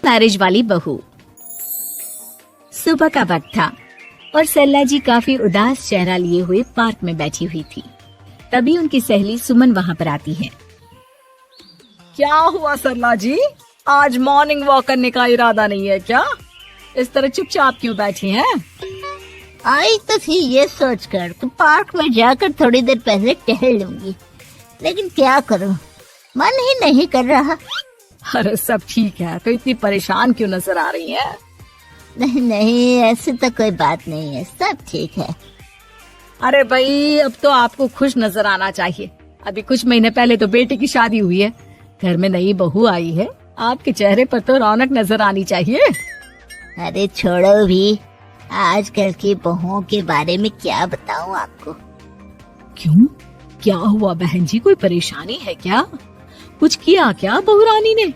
Marriage वाली बहू। सुबह का वक्त था और सरला जी काफी उदास चेहरा लिए हुए पार्क में बैठी हुई थी। तभी उनकी सहेली सुमन वहाँ पर आती है। क्या हुआ सरला जी, आज मॉर्निंग वॉक करने का इरादा नहीं है क्या? इस तरह चुपचाप क्यों बैठी हैं? आई तो थी ये सोचकर कि पार्क में जाकर थोड़ी देर पहले टहल लूंगी, लेकिन क्या करूं, मन ही नहीं कर रहा। अरे सब ठीक है, तो इतनी परेशान क्यों नजर आ रही है? नहीं नहीं, ऐसी तो कोई बात नहीं है, सब ठीक है। अरे भाई, अब तो आपको खुश नजर आना चाहिए। अभी कुछ महीने पहले तो बेटे की शादी हुई है, घर में नई बहू आई है, आपके चेहरे पर तो रौनक नजर आनी चाहिए। अरे छोड़ो भी, आजकल की बहुओं के बारे में क्या बताऊं आपको। क्यों, क्या हुआ बहन जी, कोई परेशानी है क्या? कुछ किया क्या बहू रानी ने?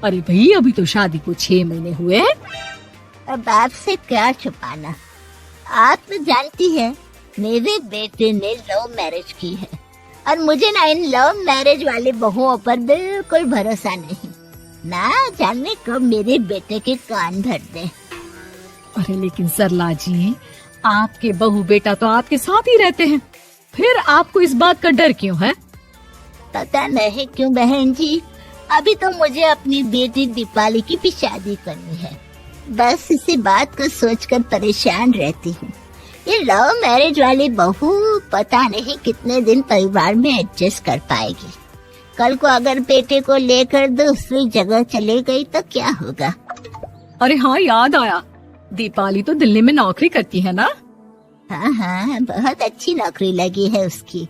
अरे भाई, अभी तो शादी को 6 महीने हुए हैं। अब आपसे क्या छुपाना, आप तो जानती है मेरे बेटे ने लव मैरिज की है और मुझे ना इन लव मैरिज वाले बहुओं पर बिल्कुल भरोसा नहीं। ना जाने कब मेरे बेटे के कान भर दे। अरे लेकिन सरला जी, आपके बहू बेटा तो आपके साथ ही रहते हैं, फिर आपको इस बात का डर क्यों है? पता नहीं क्यों बहन जी, अभी तो मुझे अपनी बेटी दीपाली की भी शादी करनी है। बस इसी बात को सोचकर परेशान रहती हूँ। ये लव मैरिज वाली बहू पता नहीं कितने दिन परिवार में एडजस्ट कर पाएगी। कल को अगर बेटे को लेकर दूसरी जगह चले गई तो क्या होगा? अरे हाँ, याद आया, दीपाली तो दिल्ली में नौकरी करती है ना? हाँ हाँ, बहुत अच्छी नौकरी लगी है उसकी।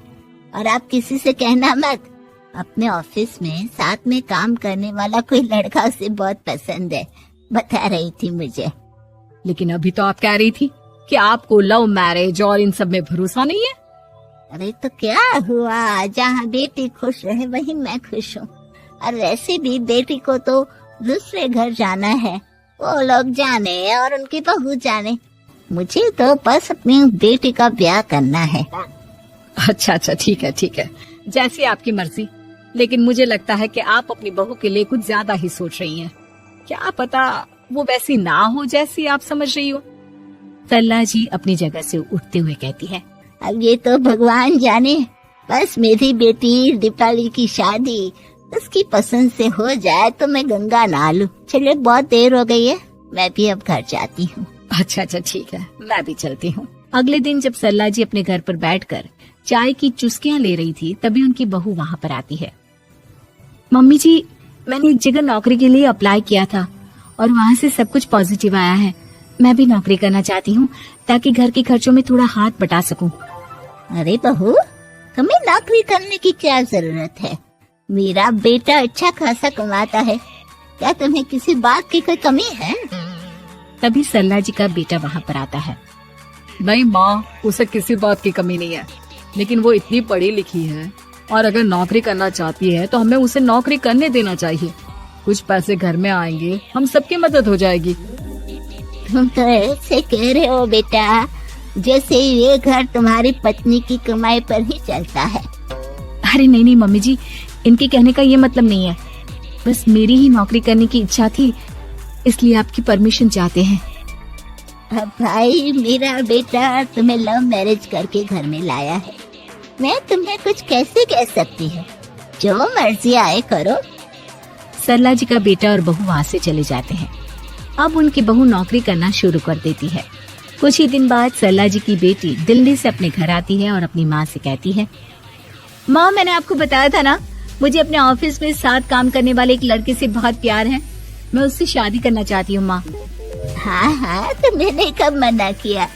और आप किसी से कहना मत, अपने ऑफिस में साथ में काम करने वाला कोई लड़का उसे बहुत पसंद है, बता रही थी मुझे। लेकिन अभी तो आप कह रही थी कि आपको लव मैरिज और इन सब में भरोसा नहीं है। अरे तो क्या हुआ, जहाँ बेटी खुश रहे वहीं मैं खुश हूँ। और वैसे भी बेटी को तो दूसरे घर जाना है, वो लोग जाने और उनकी बहू जाने, मुझे तो बस अपनी बेटी का ब्याह करना है। अच्छा अच्छा, ठीक है ठीक है, जैसी आपकी मर्जी। लेकिन मुझे लगता है कि आप अपनी बहू के लिए कुछ ज्यादा ही सोच रही हैं। क्या पता वो वैसी ना हो जैसी आप समझ रही हो। सरला जी अपनी जगह से उठते हुए कहती है, अब ये तो भगवान जाने, बस मेरी बेटी दीपाली की शादी उसकी पसंद से हो जाए तो मैं गंगा नहा लूं। चलिए बहुत देर हो गई है, मैं भी अब घर जाती हूँ। अच्छा अच्छा ठीक है, मैं भी चलती हूँ। अगले दिन जब सरला जी अपने घर पर बैठकर चाय की चुस्कियां ले रही थी, तभी उनकी बहू वहाँ पर आती है। मम्मी जी, मैंने एक जगह नौकरी के लिए अप्लाई किया था और वहाँ से सब कुछ पॉजिटिव आया है। मैं भी नौकरी करना चाहती हूँ ताकि घर के खर्चों में थोड़ा हाथ बटा सकूं। अरे बहू, तुम्हें नौकरी करने की क्या जरूरत है? मेरा बेटा अच्छा खासा कमाता है, क्या तुम्हें किसी बात की कोई कमी है? तभी सरला जी का बेटा वहाँ पर आता है। नहीं माँ, उसे किसी बात की कमी नहीं है, लेकिन वो इतनी पढ़ी लिखी है और अगर नौकरी करना चाहती है तो हमें उसे नौकरी करने देना चाहिए। कुछ पैसे घर में आएंगे, हम सबकी मदद हो जाएगी। तुम तो ऐसे कह रहे हो बेटा जैसे ये घर तुम्हारी पत्नी की कमाई पर ही चलता है। अरे नहीं नहीं मम्मी जी, इनके कहने का ये मतलब नहीं है, बस मेरी ही नौकरी करने की इच्छा थी, इसलिए आपकी परमिशन चाहते हैं। अब भाई, मेरा बेटा तुम्हें लव मैरिज करके घर में लाया है, मैं तुम्हें कुछ कैसे कह सकती हूँ? जो मर्जी आए करो। सरला जी का बेटा और बहू वहाँ से चले जाते हैं। अब उनकी बहू नौकरी करना शुरू कर देती है। कुछ ही दिन बाद सरला जी की बेटी दिल्ली से अपने घर आती है और अपनी माँ से कहती है, माँ, मैंने आपको बताया था ना, मुझे अपने ऑफिस में साथ काम करने वाले एक लड़के से बहुत प्यार है, मैं उससे शादी करना चाहती हूँ माँ। हाँ हाँ, तो मैंने कब मना किया?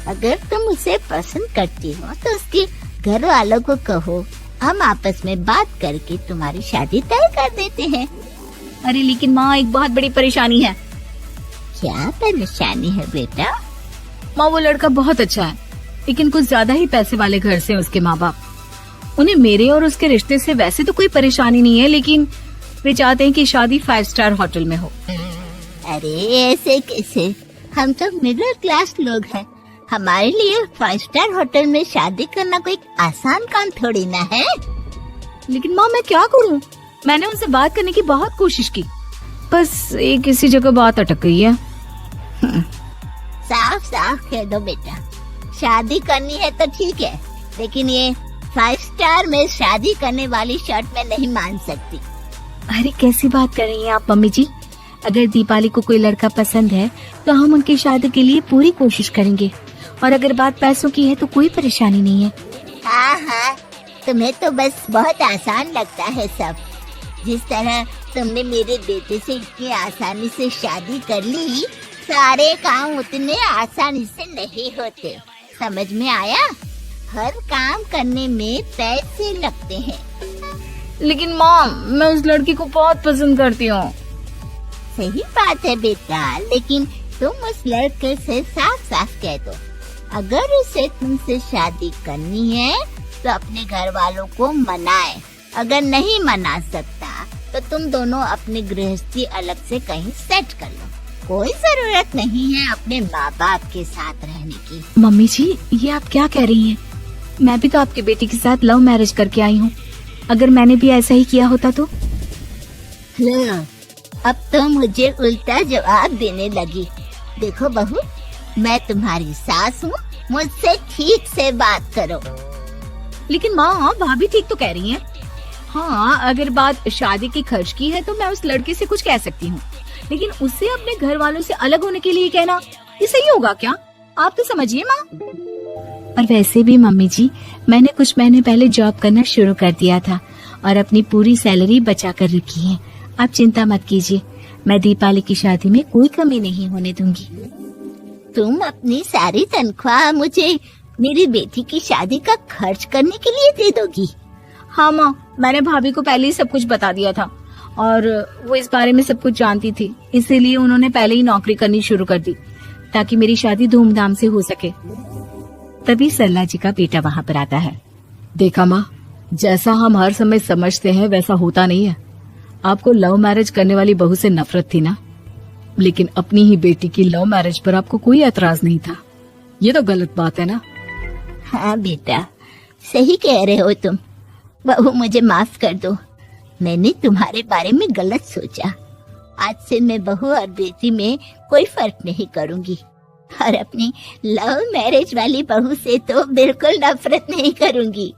अगर तुम उसे पसंद करती हो तो उसके घर वालों को कहो, हम आपस में बात करके तुम्हारी शादी तय कर देते हैं। अरे लेकिन माँ, एक बहुत बड़ी परेशानी है। क्या परेशानी है बेटा? माँ, वो लड़का बहुत अच्छा है, लेकिन कुछ ज्यादा ही पैसे वाले घर से उसके माँ बाप। उन्हें मेरे और उसके रिश्ते से वैसे तो कोई परेशानी नहीं है, लेकिन वे चाहते हैं कि शादी 5 स्टार होटल में हो। अरे ऐसे कैसे, हम तो मिडिल क्लास लोग हैं, हमारे लिए 5 स्टार होटल में शादी करना कोई आसान काम थोड़ी ना है। लेकिन माँ, मैं क्या करूँ? मैंने उनसे बात करने की बहुत कोशिश की, बस एक इसी जगह बात अटक गई है। साफ साफ कह दो बेटा, शादी करनी है तो ठीक है, लेकिन ये 5 स्टार में शादी करने वाली शर्त मैं नहीं मान सकती। अरे कैसी बात कर रही हैं आप मम्मी जी? अगर दीपाली को कोई लड़का पसंद है तो हम उनकी शादी के लिए पूरी कोशिश करेंगे, और अगर बात पैसों की है तो कोई परेशानी नहीं है। हाँ हाँ, तुम्हें तो बस बहुत आसान लगता है सब। जिस तरह तुमने मेरे बेटे से इतनी आसानी से शादी कर ली, सारे काम उतने आसानी से नहीं होते। समझ में आया? हर काम करने में पैसे लगते हैं। लेकिन माँ, मैं उस लड़की को बहुत पसंद करती हूँ। सही बात है बेटा, लेकिन तुम उस लड़के से साफ साफ कह दो, अगर उसे तुमसे शादी करनी है तो अपने घर वालों को मनाए। अगर नहीं मना सकता तो तुम दोनों अपनी गृहस्थी अलग से कहीं सेट कर लो। कोई जरूरत नहीं है अपने माँ बाप के साथ रहने की। मम्मी जी, ये आप क्या कह रही हैं? मैं भी तो आपके बेटे के साथ लव मैरिज करके आई हूँ। अगर मैंने भी ऐसा ही किया होता तो? लो, अब तो मुझे उल्टा जवाब देने लगी। देखो बहू, मैं तुम्हारी सास हूँ, मुझसे ठीक से बात करो। लेकिन माँ, भाभी ठीक तो कह रही हैं। हाँ, अगर बात शादी की खर्च की है तो मैं उस लड़के से कुछ कह सकती हूँ, लेकिन उससे अपने घर वालों से अलग होने के लिए कहना, ये सही होगा क्या? आप तो समझिए माँ। और वैसे भी मम्मी जी, मैंने कुछ महीने पहले जॉब करना शुरू कर दिया था और अपनी पूरी सैलरी बचा कर रखी है। आप चिंता मत कीजिए, मैं दीपाली की शादी में कोई कमी नहीं होने दूंगी। तुम अपनी सारी तनख्वाह मुझे मेरी बेटी की शादी का खर्च करने के लिए दे दोगी? हाँ माँ, मैंने भाभी को पहले ही सब कुछ बता दिया था और वो इस बारे में सब कुछ जानती थी, इसीलिए उन्होंने पहले ही नौकरी करनी शुरू कर दी ताकि मेरी शादी धूमधाम से हो सके। तभी सरला जी का बेटा वहाँ पर आता है। देखा माँ, जैसा हम हर समय समझते हैं वैसा होता नहीं है। आपको लव मैरिज करने वाली बहू से नफरत थी ना, लेकिन अपनी ही बेटी की लव मैरिज पर आपको कोई एतराज नहीं था। ये तो गलत बात है ना? हाँ बेटा, सही कह रहे हो तुम। बहू, मुझे माफ कर दो, मैंने तुम्हारे बारे में गलत सोचा। आज से मैं बहू और बेटी में कोई फर्क नहीं करूंगी, और अपनी लव मैरिज वाली बहू से तो बिल्कुल नफरत नहीं करूंगी।